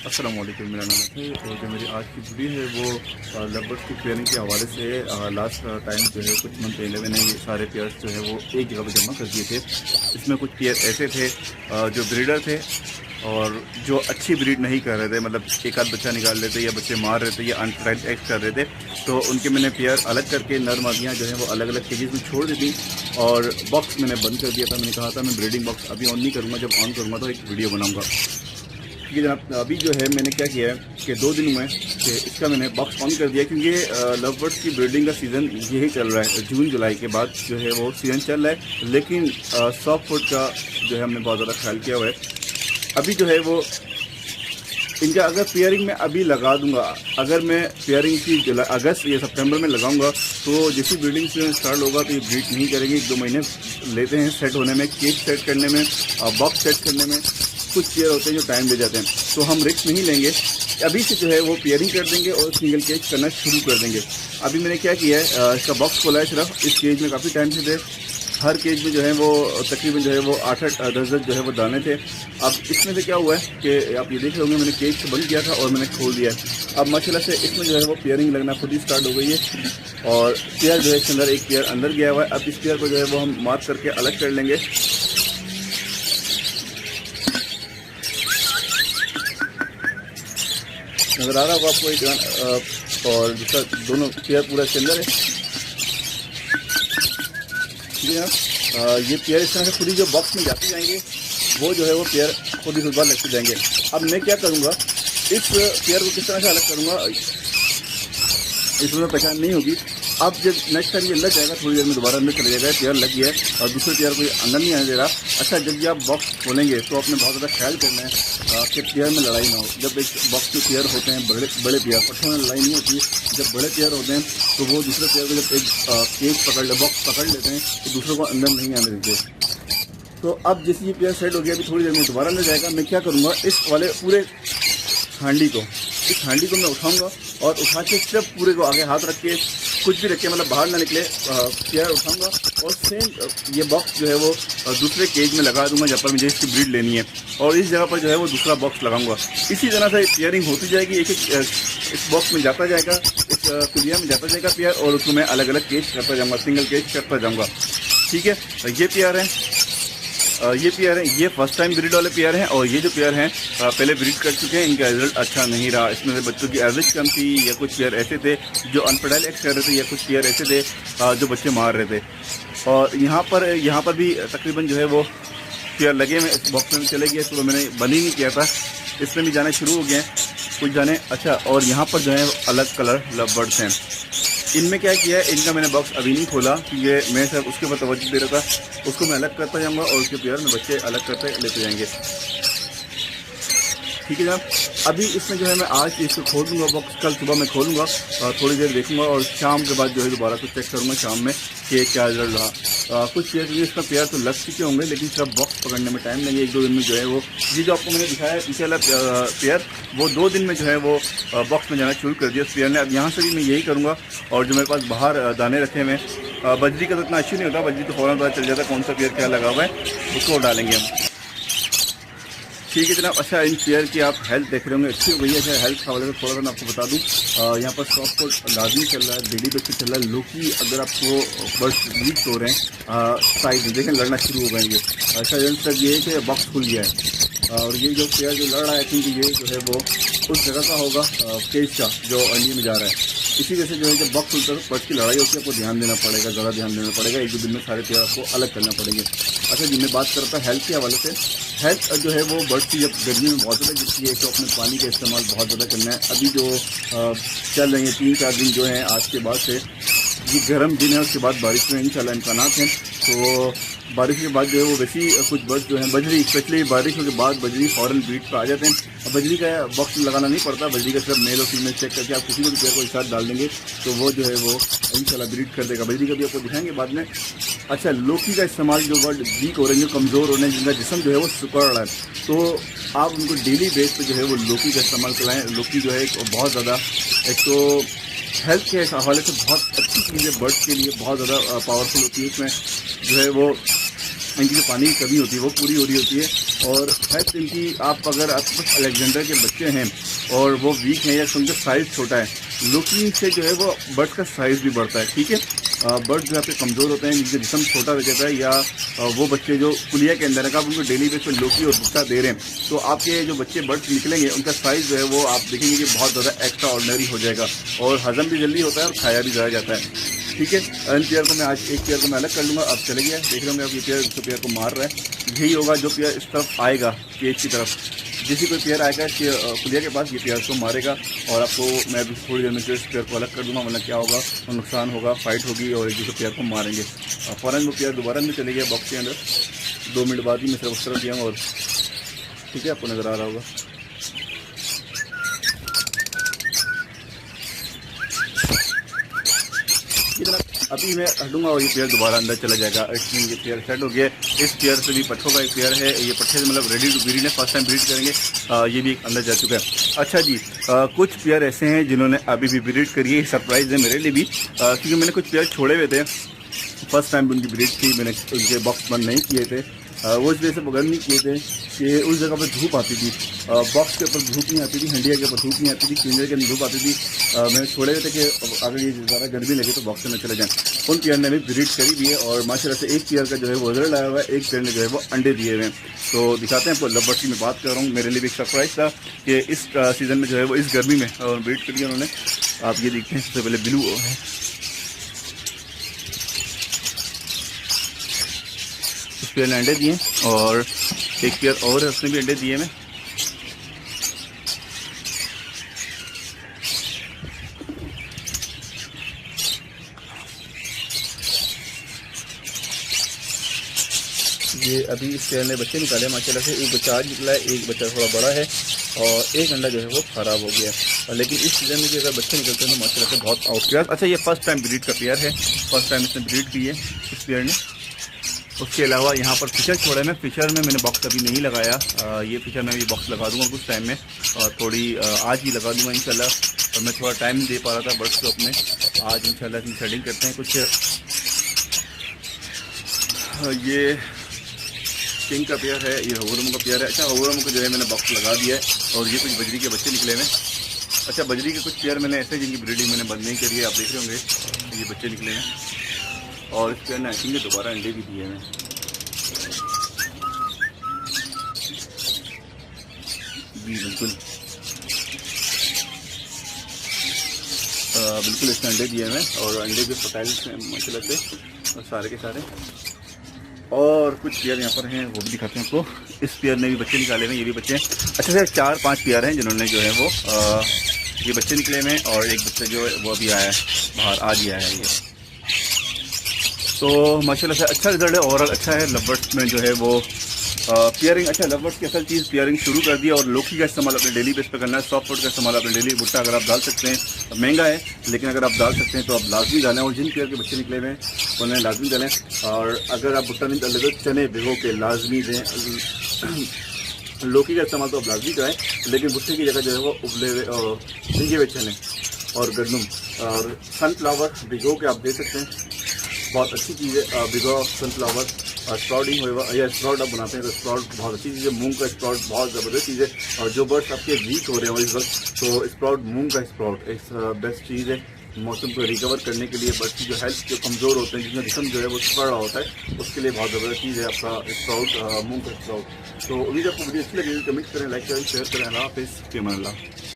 अस्सलाम वालेकुम, मेरा नाम है और जो मेरी आज की वीडियो है वो लवबर्ड्स की पेयरिंग के हवाले से लास्ट टाइम जो है कुछ मंथ पहले मैंने ये सारे पेयर्स जो है वो एक जगह पर जमा कर दिए थे। इसमें कुछ पेयर ऐसे थे जो ब्रीडर थे और जो अच्छी ब्रीड नहीं कर रहे थे, मतलब एक आध बच्चा निकाल लेते या बच्चे मार रहे थे या अनफर्टाइल एग्स कर रहे थे, तो उनके मैंने पेयर अलग करके नर मादियाँ जो है वो अलग अलग केजेस में छोड़ दी थी और बॉक्स मैंने बंद कर दिया था। मैंने कहा था मैं ब्रीडिंग बॉक्स अभी ऑन नहीं करूँगा, जब ऑन करूँगा तो एक वीडियो बनाऊँगा। ठीक है जनाब, अभी जो है मैंने क्या किया है कि 2 दिन में कि इसका मैंने बॉक्स ऑन कर दिया, क्योंकि लवबर्ड्स की ब्रीडिंग का सीज़न यही चल रहा है। जून जुलाई के बाद जो है वो सीज़न चल रहा है, लेकिन सॉफ्ट फूड का जो है हमने बहुत ज़्यादा ख्याल किया हुआ है। अभी जो है वो इनका अगर पेयरिंग में अभी लगा दूंगा, अगर मैं पेयरिंग की अगस्त या सितंबर में लगाऊंगा तो जैसी ब्रीडिंग सीजन स्टार्ट होगा तो ये ब्रीड नहीं करेंगे। 1-2 महीने लेते हैं सेट होने में, केज सेट करने में, बॉक्स सेट करने में। कुछ पेयर होते हैं जो टाइम ले जाते हैं, तो हम रिस्क नहीं लेंगे। अभी से जो है वो पेयरिंग कर देंगे और सिंगल केज करना शुरू कर देंगे। अभी मैंने क्या किया है, इसका बॉक्स खोला है सिर्फ। इस केज में काफ़ी टाइम से थे, हर केज में जो है वो तकरीबन जो है वो 8-10 जो है वो दाने थे। अब इसमें से क्या हुआ है कि आप ये देख रहे होंगे, मैंने केज से बंद किया था और मैंने खोल दिया है। अब माशाल्लाह से इसमें जो है वो पेयरिंग लगना खुद ही स्टार्ट हो गई है और पेयर जो है इसके अंदर एक पेयर अंदर गया हुआ है। अब इस पेयर को जो है वो हम मार्क करके अलग कर लेंगे। नजर आ रहा होगा आपको एक और जिसका दोनों पेयर पूरा इसके अंदर है। ठीक है ना, ये पेयर इस तरह से खुद ही जो बॉक्स में जाते जाएंगे वो जो है वो पेयर खुद ही खुद बार लगते जाएंगे। अब मैं क्या करूँगा, इस पेयर को किस तरह से अलग करूँगा इसमें पहचान नहीं होगी। अब जब नेक्स्ट टाइम ये अंदर जाएगा, थोड़ी देर में दोबारा अंदर चले जाएगा, पेयर लग गया है और दूसरे पेयर को अंदर नहीं आने दे रहा। अच्छा, जब ये आप बॉक्स खोलेंगे तो आपने बहुत ज़्यादा ख्याल करना है कि पेयर में लड़ाई ना हो। जब एक बॉक्स में पेयर होते हैं, बड़े पेयर, पट्टों में लड़ाई नहीं होती। जब बड़े पेयर होते हैं तो वो दूसरे पेयर को जब एक केज पकड़ ले, बॉक्स पकड़ लेते हैं तो दूसरों को अंदर नहीं आने देते। तो अब जैसे ये पेयर सेट हो गया, अभी थोड़ी देर में दोबारा अंदर जाएगा। मैं क्या करूँगा, इस वाले पूरे हांडी को मैं उठाऊंगा और उठा के सिर्फ पूरे को आगे हाथ रख के, कुछ भी रख के, मतलब बाहर ना निकले, पेयर उठाऊंगा और सेम ये बॉक्स जो है वो दूसरे केज में लगा दूंगा जहाँ पर मुझे इसकी ब्रीड लेनी है, और इस जगह पर जो है वो दूसरा बॉक्स लगाऊंगा। इसी तरह से पेयरिंग होती जाएगी। एक इस बॉक्स में जाता जाएगा, इस कुलिया में जाता जाएगा पेयर, और उसको मैं अलग अलग केज करता जाऊँगा, सिंगल केज करता जाऊँगा। ठीक है, ये पेयर है, ये पेयर है, ये फर्स्ट टाइम ब्रीड वाले पेयर हैं। और ये जो पेयर हैं पहले ब्रीड कर चुके हैं, इनका रिजल्ट अच्छा नहीं रहा। इसमें से बच्चों की एवरेज कम थी, या कुछ पेयर ऐसे थे जो अनफर्टाइल एग्स कर रहे थे, या कुछ पेयर ऐसे थे जो बच्चे मार रहे थे। और यहाँ पर भी तकरीबन जो है वो पेयर लगे हुए इस बॉक्स में चले गए, तो मैंने बंद ही नहीं किया था। इसमें भी जाने शुरू हो गए हैं कुछ जाने। अच्छा, और यहाँ पर जो है अलग कलर लवबर्ड्स हैं। इनमें क्या किया है, इनका मैंने बॉक्स अभी नहीं खोला, क्योंकि मैं सिर्फ उसके ऊपर तवज्जो दे रहा था। उसको मैं अलग करता जाऊँगा और उसके पेयर में बच्चे अलग करते लेते जाएंगे। ठीक है जनाब, अभी इसमें जो है मैं आज इसको खोल दूँगा बॉक्स, कल सुबह मैं खोलूँगा और थोड़ी देर देखूँगा, और शाम के बाद जो है दोबारा कुछ चेक करूँगा शाम में कि क्या रिजल्ट रहा। कुछ पेयर इसका पेयर तो लग चुके होंगे, लेकिन सिर्फ बॉक्स पकड़ने में टाइम लगेगा। 1-2 दिन में जो है वो, ये जो आपको मैंने दिखाया है पीछे वाला पेयर, वो 2 दिन में जो है वो बॉक्स में जाना शुरू कर दिया उस पेयर ने। अब यहाँ से भी मैं यही करूँगा। और जो मेरे पास बाहर दाने रखे हुए हैं, बजरी का तो इतना इशू नहीं होता, बजरी तो फ़ौरन पता चल जाता है कौन सा पेयर क्या लगा हुआ है, उसको डालेंगे हम। ठीक है जनाब। अच्छा, इन पेयर की आप हेल्थ देख रहे होंगे, अच्छी हो गई है। अच्छा, हेल्थ के हवाले से थोड़ा सा मैं आपको बता दूं, यहाँ पर सॉफ्ट फूड लाजमी चल रहा है, डेली बेस पे चल रहा है। लोकी अगर आपको बर्ड्स वीक हो रहे हैं, साइड में देखें लड़ना शुरू हो गए ये। अच्छा, तक ये है कि बॉक्स खुल गया है, और ये जो पेयर जो लड़ रहा है, क्योंकि ये जो है वो उस जगह का होगा केज का जो अंडे में जा रहा है। इसी वजह से जो है जब बॉक्स खुलता है तो बर्ड्स की लड़ाई होती है, आपको ध्यान देना पड़ेगा, ज़्यादा ध्यान देना पड़ेगा। 1-2 दिन में सारे पेयर आपको अलग करना पड़ेंगे। अच्छा जी, मैं बात करता हेल्थ के हवाले से। हेल्थ जो है वो बर्ड्स की जब गर्मी में बहुत ज़्यादा गिरती है तो अपने पानी का इस्तेमाल बहुत ज़्यादा करना है। अभी जो चल रही है 3-4 दिन जो है आज के बाद से, ये गर्म दिन है, उसके बाद बारिश में इंशाल्लाह इम्कानात हैं। तो बारिश के बाद जो है वो वैसे ही कुछ बर्ड्स जो हैं, बजरी स्पेशली बारिशों के बाद बजरी फ़ौरन ब्रीड पर आ जाते हैं। अब बजरी का बॉक्स लगाना नहीं पड़ता, बजरी का सिर्फ मेल और फीमेल चेक करके आप किसी भी पेयर को एक साथ डाल देंगे तो वो जो है वो इंशाल्लाह ब्रीड कर देगा। बजरी का भी आपको दिखाएंगे बाद में। अच्छा, लौकी का इस्तेमाल, जो बर्ड वीक हो रहे हैं, जो कमज़ोर हो रहे हैं, जिनका जिस्म जो है वो सिकुड़ रहा है, तो आप उनको डेली बेस पे जो है वो लौकी का इस्तेमाल कराएँ। लौकी जो है एक बहुत ज़्यादा, एक तो हेल्थ के हवाले से बहुत अच्छी चीज़ है, बर्ड्स के लिए बहुत ज़्यादा पावरफुल होती है। इसमें जो है वो इनकी जो पानी की कमी होती है वो पूरी हो रही होती है। और फैक्ट इनकी आप अगर आपके पास अलेक्जेंडर के बच्चे हैं और वो वीक हैं या उनका साइज़ छोटा है, लुकिंग से जो है वो बर्ड का साइज़ भी बढ़ता है। ठीक है, बर्ड जो है आपके कमज़ोर होते हैं, जिनका जिस्म छोटा रह जाता है, या वो बच्चे जो कुलिया के अंदर है, आप उनको डेली बेस पर लौकी और भुट्टा दे रहे हैं, तो आपके जो बच्चे बर्ड निकलेंगे उनका साइज़ जो है वो आप देखेंगे कि बहुत ज़्यादा एक्स्ट्रा ऑर्डिनरी हो जाएगा और हज़म भी जल्दी होता है और खाया भी ज़्यादा जाता है। ठीक है, इन पेयर को मैं आज एक पेयर को मैं अलग कर लूँगा। अब चले गया, देख रहे होंगे आप ये पेयर जो पेयर को मार रहा है, यही होगा जो पेयर इस तरफ आएगा केज की तरफ। जिसी कोई पेयर आएगा कुलिया के पास, ये पेयर को मारेगा और आपको मैं भी थोड़ी देर में जो इस पेयर को अलग कर दूँगा, वरना क्या होगा, नुकसान होगा, फाइट होगी और एक दूसरे पेयर को मारेंगे। फ़ौरन वो पेयर दोबारा में चले गया बॉक्स के अंदर। 2 मिनट बाद ही मैं सिर्फ उस तरफ दिया और ठीक है, आपको नज़र आ रहा होगा। अभी मैं हटूंगा और ये पेयर दोबारा अंदर चला जाएगा। इसमें ये पेयर सेट हो गया। इस पेयर से भी पट्ठों का एक पेयर है, ये पट्ठे से मतलब रेडी टू ब्रीड है, फर्स्ट टाइम ब्रीड करेंगे। ये भी एक अंदर जा चुका है। अच्छा जी, कुछ पेयर ऐसे हैं जिन्होंने अभी भी ब्रीड करी है, सरप्राइज़ है मेरे लिए भी, क्योंकि मैंने कुछ पेयर छोड़े हुए थे, फर्स्ट टाइम उनकी ब्रीड थी, मैंने उनके बॉक्स बंद नहीं किए थे। वो इस वजह से बगल नहीं किए थे कि उस जगह पर धूप आती थी, बॉक्स के ऊपर धूप नहीं आती थी, हंडिया के ऊपर धूप नहीं आती थी, किंजर के अंदर धूप आती थी। मैंने छोड़े हुए थे कि अगर ये ज़्यादा गर्मी लगे तो बॉक्स में चले जाएँ। उन पेयर ने भी ब्रीड करी भी है और माशाल्लाह से एक पेयर का जो है वो रिजल्ट आया हुआ है, एक पेयर ने जो है वो अंडे दिए हुए हैं। तो दिखाते हैं आपको। लवबर्ड की मैं बात कर रहा हूँ, मेरे लिए भी एक सरप्राइज़ था कि इस सीज़न में जो है वो इस गर्मी में ब्रीड करी है उन्होंने। आप ये देखते हैं, सबसे पहले ब्लू है, पेयर ने अंडे दिए और एक पेयर और है, उसने भी अंडे दिए हैं। ये अभी इस पेयर ने बच्चे निकाले माशाल्लाह से। एक बच्चा आज निकला है, एक बच्चा थोड़ा बड़ा है और एक अंडा जो है वो ख़राब हो गया है। लेकिन इस सीज़न में भी अगर बच्चे निकलते हैं तो माशाल्लाह से बहुत आउट पेयर। अच्छा, ये फर्स्ट टाइम ब्रीड का पेयर है, फर्स्ट टाइम इसने ब्रीड की है इस पेयर ने। उसके अलावा यहाँ पर फिशर छोड़ा है। मैं फिशर में मैंने बॉक्स अभी नहीं लगाया, ये फिशर में भी बॉक्स लगा दूंगा कुछ टाइम में, और थोड़ी आज ही लगा दूंगा इंशाल्लाह। और मैं थोड़ा टाइम दे पा रहा था बर्ड्स को अपने, आज इंशाल्लाह की सेटिंग करते हैं कुछ। ये किंग का पेयर है, ये हवरम का पेयर है। अच्छा, हवरम को जो है मैंने बॉक्स लगा दिया है और ये कुछ बजरी के बच्चे निकले हैं। अच्छा, बजरी के कुछ पेयर मैंने ऐसे जिनकी ब्रीडिंग मैंने बंद नहीं करी है, आप देख रहे होंगे ये बच्चे निकले हैं और इस पेयर ने आई थिंक दोबारा अंडे भी दिए हैं। जी बिल्कुल, बिल्कुल इसने अंडे दिए हैं और अंडे के फर्टाइल माशाल्लाह से सारे के सारे। और कुछ पेयर यहाँ पर हैं, वो भी दिखाते हैं आपको। इस पेयर ने भी बच्चे निकाले हुए, ये भी बच्चे हैं। अच्छा से 4-5 पेयर हैं जिन्होंने जो है वो ये बच्चे निकले हुए हैं और एक बच्चे जो है वो अभी आया है बाहर, आज ही आया है ये। तो माशाल्लाह से अच्छा रिजल्ट है, ओवरऑल अच्छा है। लवबर्ड्स में जो है वो पेयरिंग, अच्छा लवबर्ड्स की असल चीज़ पेयरिंग शुरू कर दिया और लौकी का इस्तेमाल अपने डेली बेस पे करना है। सॉफ्ट फूड का इस्तेमाल अपने डेली, भुट्टा अगर आप डाल सकते हैं, महंगा है लेकिन अगर आप डाल सकते हैं तो आप लाजमी डालें। और जिन पेयर के बच्चे निकले हुए हैं उन्हें लाजमी डालें। और अगर आप भुट्टा नहीं डाले तो चने भिगो के लाजमी दें। लौकी का इस्तेमाल तो आप लाजमी करें, लेकिन भुट्टे की जगह जो है वो उबले हुए और भीगे हुए चने और गंदम और सनफ्लावर भिगो के आप दे सकते हैं, बहुत अच्छी चीज़ है। भिगो सनफ्लावर स्प्राउटिंग हुआ या स्प्राउट आप बनाते हैं तो स्प्राउट बहुत अच्छी चीज़ है। मूंग का स्प्राउट बहुत ज़बरदस्त चीज़ है। और जो बर्ड्स आपके वीक हो रहे हैं इस वक्त, तो स्प्राउट, मूंग का स्प्राउट एक बेस्ट चीज़ है मौसम को रिकवर करने के लिए। बर्ड्स की जो हेल्थ जो कमज़ोर होते हैं, जिसमें जिस्म जो है वो पड़ रहा होता है, उसके लिए बहुत ज़बरदस्त चीज़ है आपका स्प्राउट, मूंग का स्प्राउट। तो उम्मीद आपको वीडियो अच्छी लगी, कमेंट करें, लाइक करें, शेयर करें। अल्लाह हाफ़िज़, फ़ी अमान अल्लाह।